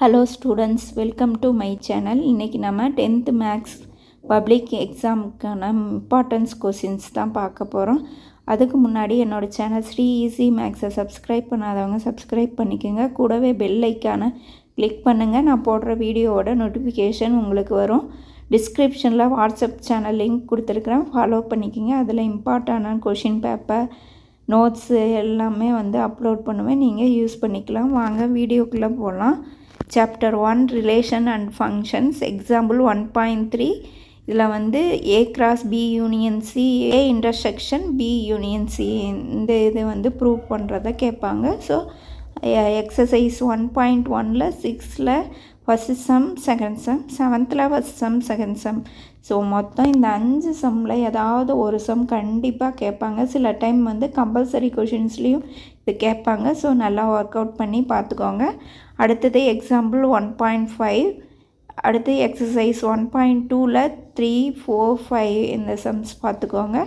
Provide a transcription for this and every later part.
Hello students, welcome to my channel. இன்றைக்கி நம்ம 10th maths public எக்ஸாமுக்கான இம்பார்ட்டன்ஸ் கொஷின்ஸ் தான் பார்க்க போகிறோம். அதுக்கு முன்னாடி என்னோடய சேனல் ஸ்ரீ ஈஸி மேக்ஸை சப்ஸ்கிரைப் பண்ணாதவங்க சப்ஸ்கிரைப் பண்ணிக்கோங்க. கூடவே பெல் ஐக்கானை கிளிக் பண்ணுங்கள். நான் போடுற வீடியோவோட நோட்டிஃபிகேஷன் உங்களுக்கு வரும். டிஸ்கிரிப்ஷனில் வாட்ஸ்அப் சேனல் லிங்க் கொடுத்துருக்குறேன், ஃபாலோ பண்ணிக்கோங்க. அதில் இம்பார்ட்டண்டான கொஷின் பேப்பர், நோட்ஸு எல்லாமே அப்லோட் பண்ணுவேன், நீங்கள் யூஸ் பண்ணிக்கலாம். வாங்க வீடியோக்குள்ளே போகலாம். Chapter 1 Relation and Functions, Example 1.3. இதில் A cross B union C, A intersection B union C இந்த இது ப்ரூவ் பண்ணுறதை கேட்பாங்க. ஸோ எக்ஸசைஸ் 1.1ல் 6ல் first sum, second sum, 7th first sum, second sum. So மொத்தம் இந்த 5 சம்மில் ஏதாவது ஒரு சம் கண்டிப்பாக கேட்பாங்க. சில டைம் கம்பல்சரி கொஷின்ஸ்லேயும் இது கேட்பாங்க. ஸோ நல்லா ஒர்க் அவுட் பண்ணி பார்த்துக்கோங்க. அடுத்தது எக்ஸாம்பிள் 1.5. அடுத்து எக்ஸசைஸ் 1.2ல் 3, 4, 5 இந்த சம்ஸ் பார்த்துக்கோங்க.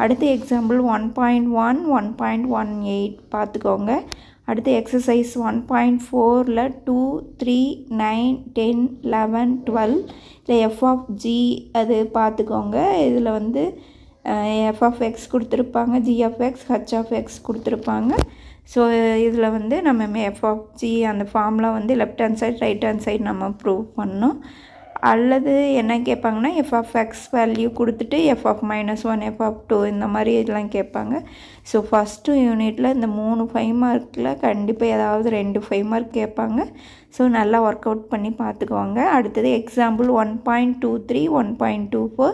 அடுத்து எக்ஸாம்பிள் 1.1, 1.18 பார்த்துக்கோங்க. அடுத்து எக்ஸசைஸ் 1.4ல் 2, 3, 9, 10, 11, 12 இல்லை எஃப் ஆஃப் ஜி அது பார்த்துக்கோங்க. இதில் எஃப் ஆஃப் எக்ஸ் கொடுத்துருப்பாங்க, G of X, H of X கொடுத்துருப்பாங்க. ஸோ இதில் நம்ம எஃப் ஆஃப் ஜி அந்த ஃபார்மில் left hand side, right hand side நம்ம ப்ரூவ் பண்ணணும். அல்லது என்ன கேட்பாங்கன்னா எஃப் ஆஃப் எக்ஸ் வேல்யூ கொடுத்துட்டு எஃப் ஆஃப் -1, எஃப் ஆஃப் 2 இந்த மாதிரி இதெல்லாம் கேட்பாங்க. ஸோ ஃபஸ்ட்டு யூனிட்டில் இந்த 3 5 மார்க்கில் கண்டிப்பாக ஏதாவது 2 5 மார்க் கேட்பாங்க. ஸோ நல்லா ஒர்க் அவுட் பண்ணி பார்த்துக்குவாங்க. அடுத்தது எக்ஸாம்பிள் 1.23, 1.24.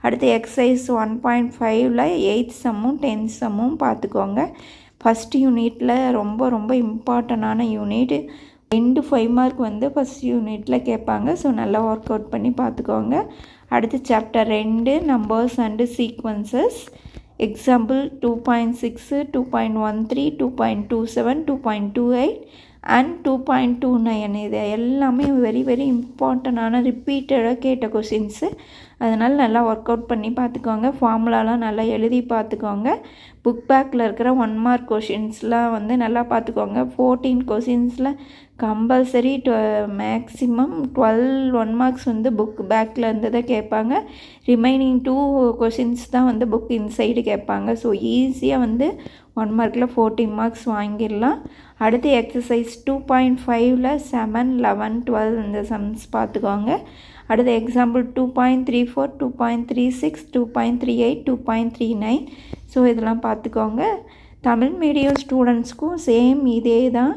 அடுத்து எக்ஸசைஸ் 1.5ல் 8th சம்மும் 10th சம்மும் பார்த்துக்கோங்க. ஃபஸ்ட் யூனிட்டில் ரொம்ப இம்பார்ட்டண்டான யூனிட். 2 5 மார்க் ஃபஸ்ட் யூனிட்டில் கேட்பாங்க. ஸோ நல்லா ஒர்க் அவுட் பண்ணி பார்த்துக்கோங்க. அடுத்து chapter 2 numbers and sequences. Example 2.6, 2.13, 2.27, 2.28 and 2.29. இது எல்லாமே வெரி இம்பார்ட்டண்டான ரிப்பீட்டடாக கேட்ட கொஷின்ஸு. அதனால் நல்லா ஒர்க் அவுட் பண்ணி பார்த்துக்கோங்க. ஃபார்முலாலாம் நல்லா எழுதி பார்த்துக்கோங்க. புக் பேக்கில் இருக்கிற 1 மார்க் கொஷின்ஸ்லாம் நல்லா பார்த்துக்கோங்க. 14 கொஷின்ஸில் கம்பல்சரி மேக்ஸிமம் 12 1 மார்க்ஸ் புக் பேக்கில் இருந்ததை கேட்பாங்க. ரிமைனிங் 2 கொஷின்ஸ் தான் புக் இன்சைடு கேட்பாங்க. ஸோ ஈஸியாக 1 மார்க்கில் 14 மார்க்ஸ் வாங்கிடலாம். அடுத்து எக்ஸசைஸ் 2.5ல் 7, 11, 12 இந்த சம்ஸ் பார்த்துக்கோங்க. அடுத்து எக்ஸாம்பிள் 2.34, 2.36, 2.38, 2.39. ஸோ இதெல்லாம் பார்த்துக்கோங்க. தமிழ் மீடியம் ஸ்டூடெண்ட்ஸ்க்கும் சேம் இதே தான்.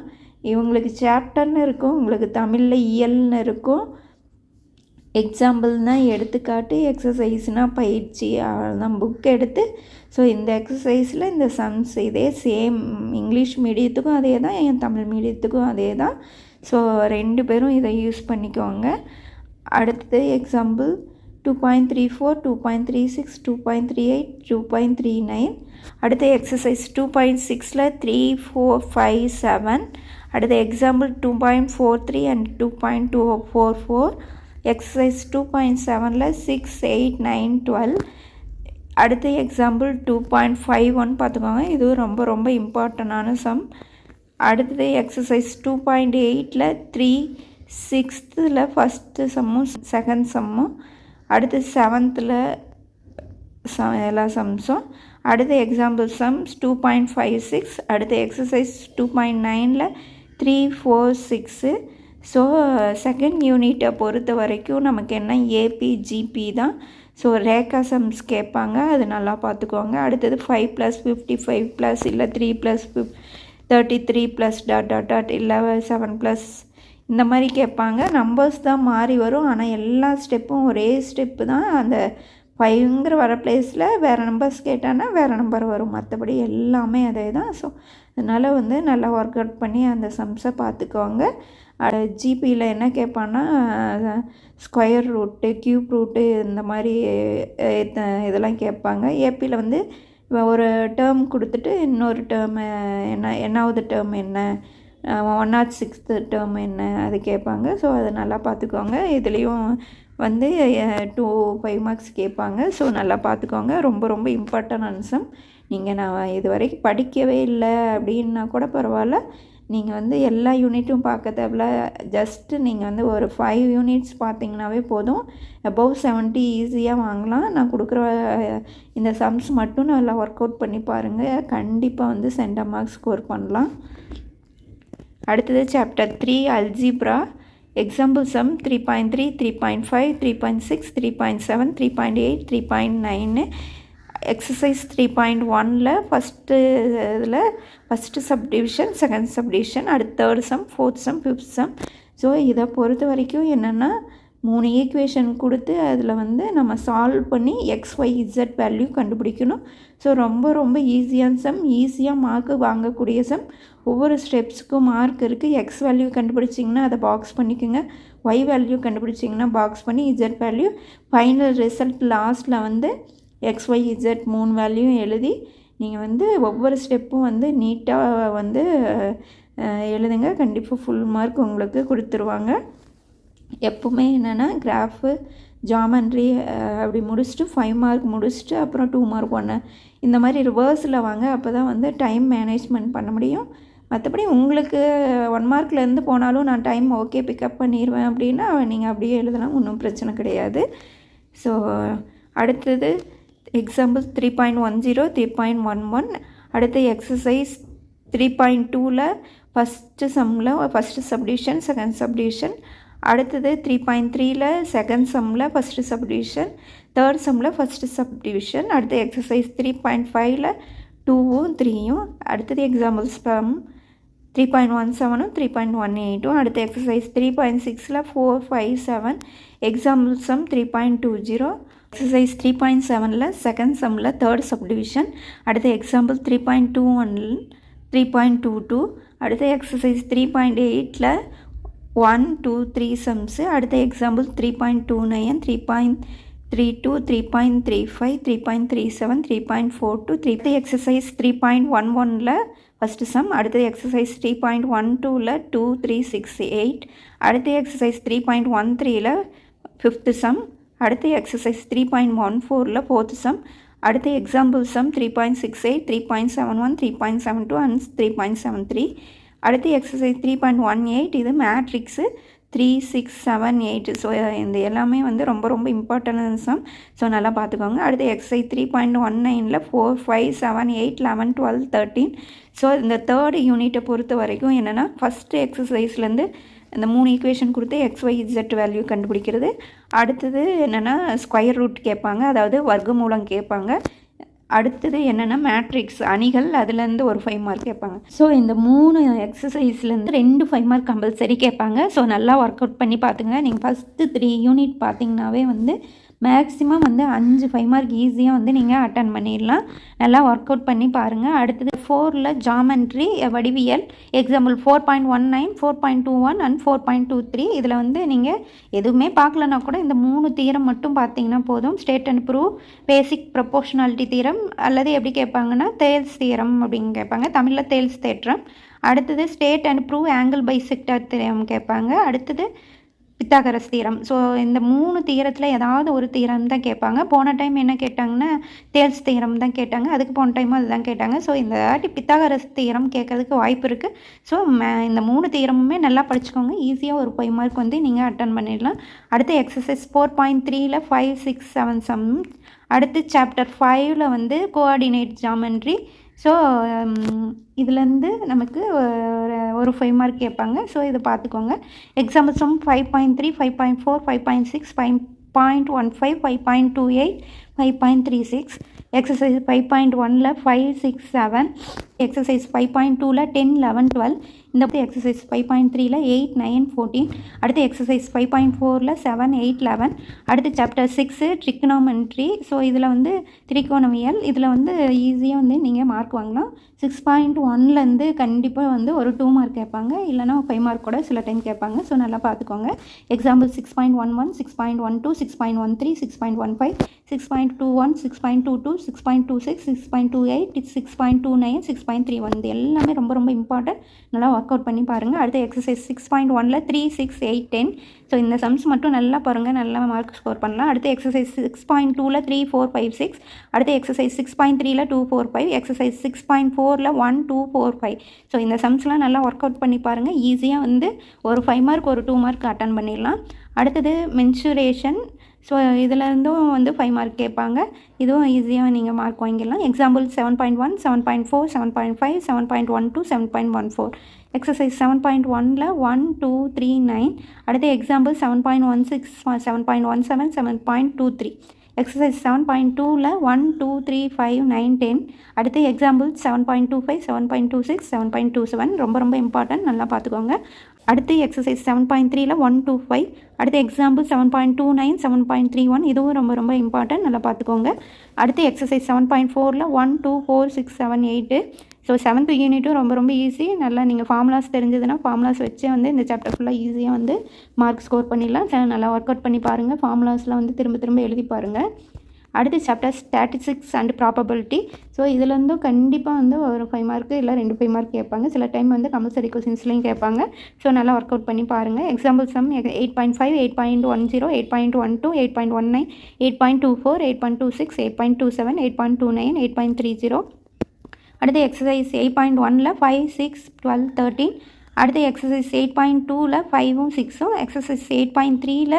இவங்களுக்கு சாப்டர்னு இருக்கும், உங்களுக்கு தமிழில் இயல்னு இருக்கும். எக்ஸாம்பிள்னால் எடுத்துக்காட்டு, எக்ஸசைஸ்னால் பயிற்சி, அவ்வளோதான் புக் எடுத்து. ஸோ இந்த எக்ஸசைஸில் இந்த சம்ஸ் இதே சேம். இங்கிலீஷ் மீடியத்துக்கும் அதே தான், என் தமிழ் மீடியத்துக்கும் அதே தான். ஸோ 2 பேரும் இதை யூஸ் பண்ணிக்கோங்க. அடுத்து எக்ஸாம்பிள் 2.34, 2.36, 2.38, 2.39. அடுத்து எக்ஸசைஸ் 2.6ல் 3, 4, 5, 7. அடுத்து எக்ஸாம்பிள் 2.43 அண்ட் 2.244. எக்ஸசைஸ் 2.7ல் 6, 8, 9, 12. அடுத்து எக்ஸாம்பிள் 2.51 பார்த்துக்கோங்க. இதுவும் ரொம்ப இம்பார்ட்டண்டான சம். அடுத்தது எக்ஸசைஸ் 2.8ல் 3, 6th ஃபஸ்ட்டு சம்மும் செகண்ட் சம்மும். அடுத்து 7th எல்லா சம்ஸும். அடுத்து எக்ஸாம்பிள் சம்ஸ் 2.56. அடுத்து எக்ஸசைஸ் 2.9ல் 3, 4, 6. ஸோ செகண்ட் யூனிட்டை பொறுத்த வரைக்கும் நமக்கு என்ன ஏபி ஜிபி தான். ஸோ ரேகா சம்ஸ் கேட்பாங்க, அது நல்லா பார்த்துக்கோங்க. அடுத்தது 5 + 55 இல்லை 3 + 33 இல்லை 7 இந்த மாதிரி கேட்பாங்க. நம்பர்ஸ் தான் மாறி வரும், ஆனால் எல்லா ஸ்டெப்பும் ஒரே ஸ்டெப்பு தான். அந்த 5ங்கிற வர பிளேஸில் வேறு நம்பர்ஸ் கேட்டான்னா வேறு நம்பர் வரும், மற்றபடி எல்லாமே அதே தான். ஸோ அதனால் நல்லா ஒர்க் அவுட் பண்ணி அந்த சம்ஸை பார்த்துக்கோங்க. ஜிபியில் என்ன கேட்பான்னா ஸ்கொயர் ரூட்டு, க்யூப் ரூட்டு இந்த மாதிரி இதெல்லாம் கேட்பாங்க. ஏபியில் ஒரு டேர்ம் கொடுத்துட்டு இன்னொரு டேர்ம் என்னாவது டேர்ம் என்ன, 106th டேர்ம் என்ன அது கேட்பாங்க. ஸோ அதை நல்லா பார்த்துக்கோங்க. இதுலேயும் 2 5 மார்க்ஸ் கேட்பாங்க. ஸோ நல்லா பார்த்துக்கோங்க. ரொம்ப இம்பார்ட்டன்ட் அம்சம். நீங்கள் நான் இது வரைக்கும் படிக்கவே இல்லை அப்படின்னா கூட பரவாயில்ல, நீங்கள் வந்து எல்லா யூனிட்டும் பார்க்க தேவையில்ல, ஜஸ்ட்டு நீங்கள் வந்து ஒரு 5 யூனிட்ஸ் பார்த்தீங்கன்னாவே போதும். அபவ் 70 ஈஸியாக வாங்கலாம். நான் கொடுக்குற இந்த சம்ஸ் மட்டும் நல்லா ஒர்க் அவுட் பண்ணி பாருங்கள், கண்டிப்பாக வந்து சென்டம் மார்க்ஸ் ஸ்கோர் பண்ணலாம். அடுத்தது chapter 3 algebra. Example sum 3.3, 3.5, 3.6, 3.7, 3.8, 3.9. Exercise 3.1ல் ஃபஸ்ட்டு இதில் ஃபஸ்ட்டு சப்டிவிஷன், செகண்ட் சப்டிவிஷன், அடுத்து third sum, fourth sum, fifth sum. So இதை பொறுத்த வரைக்கும் என்னென்னா 3 ஈக்குவேஷன் கொடுத்து அதில் வந்து நம்ம சால்வ் பண்ணி XYZ வேல்யூ கண்டுபிடிக்கணும். ஸோ ரொம்ப ரொம்ப ஈஸியான சம், ஈஸியாக மார்க்கு வாங்கக்கூடிய சம். ஒவ்வொரு ஸ்டெப்ஸுக்கும் மார்க் இருக்குது. X வேல்யூ கண்டுபிடிச்சிங்கன்னா அதை பாக்ஸ் பண்ணிக்கோங்க, Y வேல்யூ கண்டுபிடிச்சிங்கன்னா பாக்ஸ் பண்ணி Z வேல்யூ, ஃபைனல் ரிசல்ட் லாஸ்ட்டில் வந்து XYZ 3 வேல்யூவும் எழுதி நீங்கள் வந்து ஒவ்வொரு ஸ்டெப்பும் வந்து நீட்டாக வந்து எழுதுங்க. கண்டிப்பாக ஃபுல் மார்க் உங்களுக்கு கொடுத்துருவாங்க. எப்பவுமே என்னென்னா கிராஃபு, ஜாமெண்ட்ரி அப்படி முடிச்சுட்டு 5 மார்க் முடிச்சுட்டு அப்புறம் 2 மார்க் 1 இந்த மாதிரி ரிவர்ஸில் வாங்க. அப்போ தான் வந்து டைம் மேனேஜ்மெண்ட் பண்ண முடியும். மற்றபடி உங்களுக்கு 1 மார்க்லேருந்து போனாலும் நான் டைம் ஓகே பிக்கப் பண்ணிடுவேன் அப்படின்னா நீங்கள் அப்படியே எழுதலாம், ஒன்றும் பிரச்சனை கிடையாது. ஸோ அடுத்தது எக்ஸாம்பிள் 3.10, 3.11. அடுத்து எக்ஸசைஸ் 3.2ல் ஃபஸ்ட்டு சம்மில் ஃபஸ்ட்டு சப்டிவிஷன், செகண்ட் சப்டிவிஷன். அடுத்தது 3.3ல் செகண்ட் சம்மில் ஃபஸ்ட்டு சப்டிவிஷன், தேர்ட் சம்மில் ஃபஸ்ட்டு சப்டிவிஷன். அடுத்து எக்ஸசைஸ் 3.5ல் 2வும் 3யும். அடுத்தது எக்ஸாம்பிள்ஸ் சம் 3.17, 3.18. அடுத்து எக்ஸசைஸ் 3.6ல் 4, 5, 7. Example sum 3.20. எக்ஸசைஸ் 3.7ல் செகண்ட் சம்மில் தேர்ட் சப்டிவிஷன். அடுத்து எக்ஸாம்பிள் 3.21, 3.22. அடுத்து எக்ஸசைஸ் 3.8ல் 1, 2, 3 சம்ஸு. அடுத்து எக்ஸாம்பிள் 3.29, 3.32, 3.35, 3.37, 3.42, 3. எக்ஸசைஸ் 3.11ல் ஃபஸ்ட்டு சம். அடுத்து எக்ஸசைஸ் 3.12ல் 2, 3, 6, 8. அடுத்து எக்ஸசைஸ் 3.13ல் ஃபிஃப்த்து சம். அடுத்து எக்ஸசைஸ் 3.14ல் ஃபோர்த்து சம். அடுத்து எக்ஸாம்பிள் சம் 3.68, 3.71, 3.72 அண்ட் 3.73. அடுத்து எக்ஸசைஸ் 3.18, இது மேட்ரிக்ஸு 3, 6, 7, 8. ஸோ இந்த எல்லாமே வந்து ரொம்ப ரொம்ப இம்பார்ட்டன்டான சம். ஸோ நல்லா பார்த்துக்கோங்க. அடுத்து எக்ஸசைஸ் 3.19ல் 4, 5, 7, 8, 11, 12, 13. ஸோ இந்த தேர்ட் யூனிட்டை பொறுத்த வரைக்கும் என்னென்னா ஃபஸ்ட்டு எக்ஸசைஸ்லேருந்து இந்த 3 ஈக்குவேஷன் கொடுத்து XYZ வேல்யூ கண்டுபிடிக்கிறது. அடுத்தது என்னென்னா ஸ்கொயர் ரூட் கேட்பாங்க, அதாவது வர்க்கமூலம் கேட்பாங்க. அடுத்தது என்னென்னா மேட்ரிக்ஸ் அணிகள், அதுலேருந்து ஒரு 5 மார்க் கேட்பாங்க. ஸோ இந்த 3 எக்ஸசைஸ்லேருந்து 2 5 மார்க் கம்பல்சரி கேட்பாங்க. ஸோ நல்லா ஒர்க் அவுட் பண்ணி பார்த்துங்க. நீங்கள் ஃபஸ்ட்டு 3 யூனிட் பார்த்தீங்கன்னாவே வந்து மேக்ஸிமம் வந்து 5 5 மார்க் ஈஸியாக வந்து நீங்கள் அட்டன் பண்ணிடலாம். நல்லா ஒர்க் அவுட் பண்ணி பாருங்கள். அடுத்தது 4ல் ஜாமெண்ட்ரி வடிவியல் எக்ஸாம்பிள் 4.19, 4.21 அண்ட் 4.23. இதில் வந்து நீங்கள் எதுவுமே பார்க்கலன்னா கூட இந்த 3 தியரம் மட்டும் பார்த்தீங்கன்னா போதும். State and prove, basic proportionality theorem, அல்லது எப்படி கேட்பாங்கன்னா தேல்ஸ் தியரம் அப்படின்னு கேட்பாங்க, தமிழில் தேல்ஸ் தேற்றம். அடுத்தது state and prove angle bisector theorem கேட்பாங்க. அடுத்தது பித்தாகரஸ் தீரம். ஸோ இந்த 3 தீரத்தில் ஏதாவது ஒரு தீரம் தான் கேட்பாங்க. போன டைம் என்ன கேட்டாங்கன்னா தேல்ஸ் தீரம் தான் கேட்டாங்க, அதுக்கு போன டைமும் அதுதான் கேட்டாங்க. ஸோ இந்த வாட்டி பித்தாகரஸ் தீரம் கேட்கறதுக்கு வாய்ப்பு இருக்குது. ஸோ இந்த 3 தீரமுமே நல்லா படிச்சுக்கோங்க. ஈஸியாக ஒரு 5 மார்க் வந்து நீங்கள் அட்டன் பண்ணிடலாம். அடுத்து எக்ஸசைஸ் 4.3ல் 5, 6, 7 சம். அடுத்து சாப்டர் 5ல் வந்து கோஆர்டினேட் ஜாமெண்ட்ரி. ஸோ இதுலேருந்து நமக்கு ஒரு 5 மார்க் கேட்பாங்க. ஸோ இதை பார்த்துக்கோங்க. Example sum 5.3, 5.4, 5.6, 5.15, 5.28, 5.36. எக்ஸசைஸ் 5.1ல் 5, 6, 7. எக்ஸசைஸ் 5.2ல் 10, 11, 12. இந்த எக்ஸசைஸ் 5.3ல் 8, 9, 14. அடுத்து எக்ஸசைஸ் 5.4ல் 7, 8, 11. அடுத்து சாப்டர் 6 ட்ரிக்னோமெட்ரி. ஸோ இதில் வந்து திரிகோணவியல். இதில் வந்து ஈஸியாக வந்து நீங்கள் மார்க் வாங்கலாம். 6.1லேருந்து கண்டிப்பாக வந்து ஒரு 2 மார்க் கேட்பாங்க, இல்லைனா 5 மார்க் கூட சில டைம் கேட்பாங்க. ஸோ நல்லா பார்த்துக்கோங்க. எக்ஸாம்பிள் 6.11, 6.12, 6.13, 6.15, 6.21, 6.22, 6.26, 6.28, 6.29, 6.30, 6.31 இது எல்லாமே ரொம்ப ரொம்ப இம்பார்ட்டன்ட். நல்லா ஒர்க் அவுட் பண்ணி பாருங்கள். அடுத்து எக்ஸசைஸ் 6.1ல் 3, 6, 8, 10. ஸோ இந்த சம்ஸ் மட்டும் நல்லா பாருங்கள், நல்லா மார்க் ஸ்கோர் பண்ணலாம். அடுத்து எக்ஸசைஸ் 6.2ல் 3, 4, 5, 6. அடுத்து எக்ஸசைஸ் 6.3ல் 2, 4, 5. எக்ஸசைஸ் 6.4ல் 1, 2, 4, 5. ஸோ இந்த சம்ஸ்லாம் நல்லா ஒர்க் அவுட் பண்ணி பாருங்கள். ஈஸியாக வந்து ஒரு 5 மார்க் ஒரு 2 மார்க் அட்டன் பண்ணிடலாம். அடுத்தது மென்சுரேஷன். ஸோ இதிலேருந்தும் வந்து 5 மார்க் கேட்பாங்க. இதுவும் ஈஸியாக நீங்கள் மார்க் வாங்கிடலாம். எக்ஸாம்பிள் 7.1, 7.4, 7.5, 7.12, 7.14. எக்ஸசைஸ் 7.1ல் 1, 2, 3, 9. அடுத்து எக்ஸாம்பிள் 7.16, 7.17, 7.23. எக்ஸசைஸ் 7.2ல் 1, 2, 3, 5, 9, 10. அடுத்து எக்ஸாம்பிள் 7.25, 7.26, 7.27. ரொம்ப ரொம்ப இம்பார்ட்டன்ட், நல்லா பார்த்துக்கோங்க. அடுத்து எக்ஸசைஸ் 7.3ல் 1, 2, 5. அடுத்து எக்ஸாம்பிள் 7.29, 7.31. இதுவும் ரொம்ப ரொம்ப இம்பார்ட்டன்ட், நல்லா பார்த்துக்கோங்க. அடுத்து எக்ஸசைஸ் 7.4ல் 1, 2, 4, 6, 7, 8. ஸோ 7th யூனிட்டும் ரொம்ப ரொம்ப ஈஸி. நல்லா நீங்கள் ஃபார்முலாஸ் தெரிஞ்சதுன்னா ஃபார்முலாஸ் வச்சே வந்து இந்த சாப்டர் ஃபுல்லாக ஈஸியாக வந்து மார்க் ஸ்கோர் பண்ணிடலாம். நல்லா ஒர்க் அவுட் பண்ணி பாருங்கள். ஃபார்முலாஸ்லாம் வந்து திரும்ப திரும்ப எழுதி பாருங்கள். அடுத்து chapter statistics and probability. So இதுலேருந்தும் கண்டிப்பாக வந்து ஒரு 5 மார்க்கு இல்லை 2 5 மார்க் கேட்பாங்க. சில டைம் வந்து கம்பல்சரி கொஸ்டின்ஸ்லையும் கேட்பாங்க. ஸோ நல்லா ஒர்க் அவுட் பண்ணி பாருங்கள். Example sum 8.5, 8.10, 8.12, 8.19, 8.24, 8.26, 8.27, 8.29, 8.30. அடுத்து எக்ஸசைஸ் 8.1ல் 5, 6, 12, 13. அடுத்து எக்ஸசைஸ் 8.2ல் 5, 6. எக்ஸசைஸ் 8.3ல்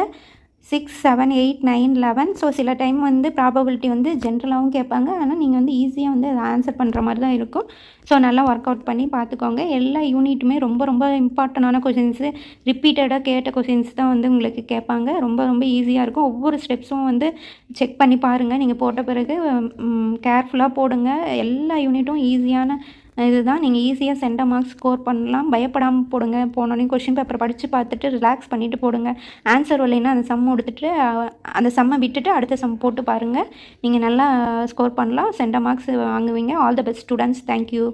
6, 7, 8, 9, 11. ஸோ சில டைம் வந்து ப்ராபபிலிட்டி வந்து ஜென்ரலாகவும் கேட்பாங்க. ஆனால் நீங்கள் வந்து ஈஸியாக வந்து அதை ஆன்சர் பண்ணுற மாதிரி தான் இருக்கும். ஸோ நல்லா ஒர்க் அவுட் பண்ணி பார்த்துக்கோங்க. எல்லா யூனிட்டுமே ரொம்ப ரொம்ப இம்பார்ட்டண்டான கொஷின்ஸு, ரிப்பீட்டடாக கேட்ட கொஷின்ஸ் தான் வந்து உங்களுக்கு கேட்பாங்க. ரொம்ப ரொம்ப ஈஸியாக இருக்கும். ஒவ்வொரு ஸ்டெப்ஸும் வந்து செக் பண்ணி பாருங்கள். நீங்கள் போட்ட பிறகு கேர்ஃபுல்லாக போடுங்க. எல்லா யூனிட்டும் ஈஸியான இதுதான். நீங்கள் ஈஸியாக சென்டர் மார்க்ஸ் ஸ்கோர் பண்ணலாம். பயப்படாமல் போடுங்க. போனோடனே கொஷின் பேப்பரை படித்து பார்த்துட்டு ரிலாக்ஸ் பண்ணிவிட்டு போடுங்க. ஆன்சர் வரலைன்னா அந்த சம் எடுத்துகிட்டு அந்த சம்மை விட்டுட்டு அடுத்த சம் போட்டு பாருங்கள். நீங்கள் நல்லா ஸ்கோர் பண்ணலாம். சென்டர் மார்க்ஸ் வாங்குவீங்க. All the best students. Thank you.